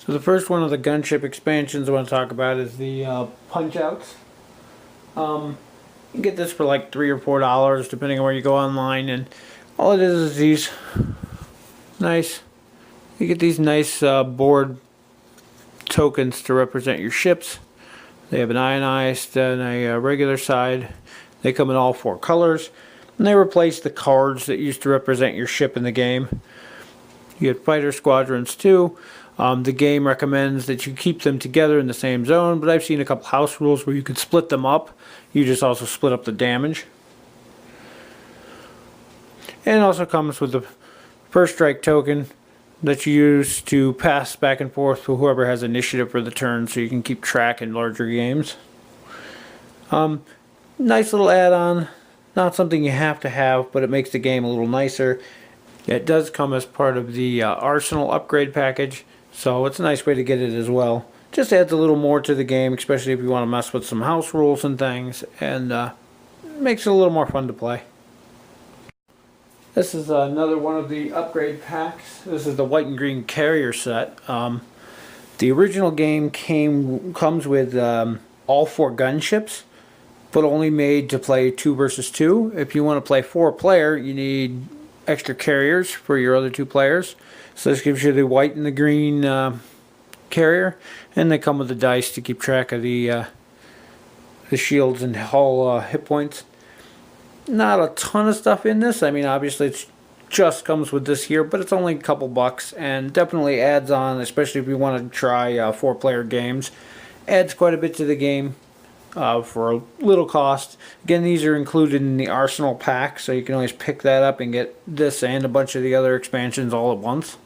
So the first one of the Gunship expansions I want to talk about is the Punchouts. You can get this for like $3 or $4 depending on where you go online, and all it is these nice. You get these nice board tokens to represent your ships. They have an ionized and a regular side. They come in all 4 colors, and they replace the cards that used to represent your ship in the game. You get fighter squadrons too. The game recommends that you keep them together in the same zone, but I've seen a couple house rules where you can split them up. You just also split up the damage. And it also comes with the first strike token that you use to pass back and forth to whoever has initiative for the turn, so you can keep track in larger games. Nice little add-on. Not something you have to have, but it makes the game a little nicer. It does come as part of the Arsenal upgrade package, so it's a nice way to get it as well. Just adds a little more to the game, especially if you want to mess with some house rules and things, and makes it a little more fun to play. This is another one of the upgrade packs. This is the white and green carrier set. The original game comes with all 4 gunships, but only made to play 2 versus 2. If you want to play 4-player, you need extra carriers for your other 2 players. So this gives you the white and the green carrier, and they come with the dice to keep track of the shields and hull hit points. Not a ton of stuff in this. I mean, obviously it just comes with this here, but it's only a couple bucks, and definitely adds on, especially if you want to try 4-player games. Adds quite a bit to the game for a little cost. Again, these are included in the Arsenal pack, so you can always pick that up and get this and a bunch of the other expansions all at once.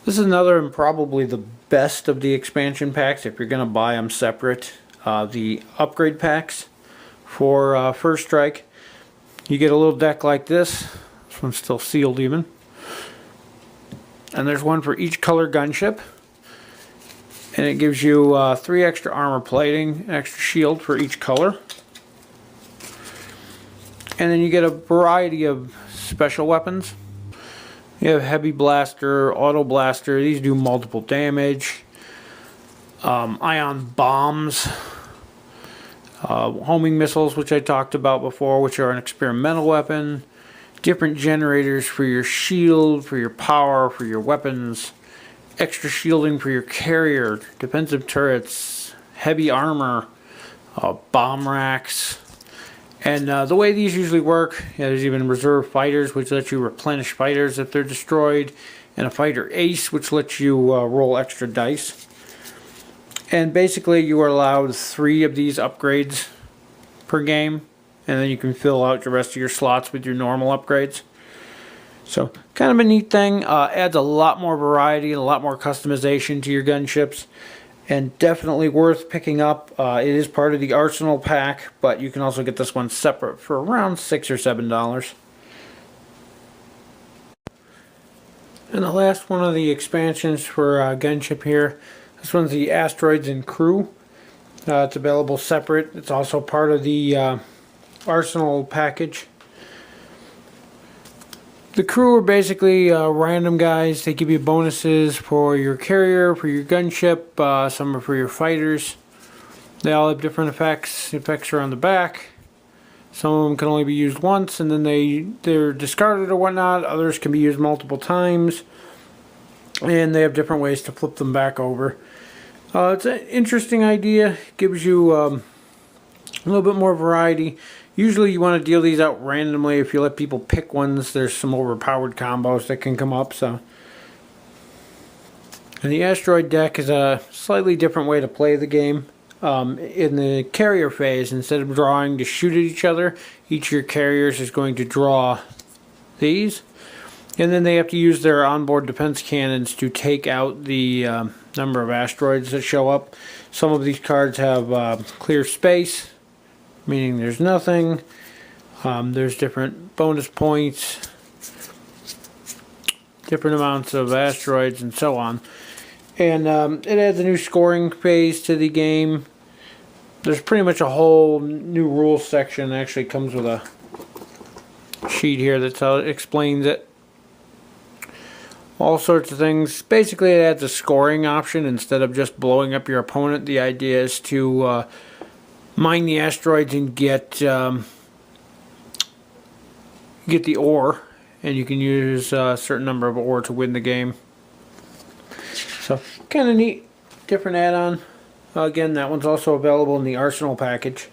This is another and probably the best of the expansion packs if you're going to buy them separate. The upgrade packs for First Strike. You get a little deck like this. This one's still sealed even. And there's one for each color gunship. And it gives you 3 extra armor plating, an extra shield for each color. And then you get a variety of special weapons. You have heavy blaster, auto blaster. These do multiple damage. Ion bombs. Homing missiles, which I talked about before, which are an experimental weapon. Different generators for your shield, for your power, for your weapons. Extra shielding for your carrier, defensive turrets, heavy armor, bomb racks. And the way these usually work, there's even reserve fighters, which let you replenish fighters if they're destroyed, and a fighter ace, which lets you roll extra dice. And basically you are allowed 3 of these upgrades per game, and then you can fill out the rest of your slots with your normal upgrades. So kind of a neat thing. Adds a lot more variety and a lot more customization to your gunships, and definitely worth picking up. It is part of the Arsenal pack, but you can also get this one separate for around $6 or $7. And the last one of the expansions for Gunship here. This one's the Asteroids Crew. It's available separate. It's also part of the Arsenal package. The crew are basically random guys. They give you bonuses for your carrier, for your gunship, some are for your fighters. They all have different effects. The effects are on the back. Some of them can only be used once, and then they're discarded or whatnot. Others can be used multiple times, and they have different ways to flip them back over. It's an interesting idea. Gives you a little bit more variety. Usually you want to deal these out randomly. If you let people pick ones, there's some overpowered combos that can come up. And the Asteroid deck is a slightly different way to play the game. In the carrier phase, instead of drawing to shoot at each other, each of your carriers is going to draw these. And then they have to use their onboard defense cannons to take out the number of asteroids that show up. Some of these cards have clear space, meaning there's nothing. There's different bonus points, different amounts of asteroids, and so on. And it adds a new scoring phase to the game. There's pretty much a whole new rules section. It actually comes with a sheet here that explains it. all sorts of things. Basically, it adds a scoring option instead of just blowing up your opponent. The idea is to mine the asteroids and get the ore, and you can use a certain number of ore to win the game. So, kind of neat, different add-on. Again, that one's also available in the Arsenal package.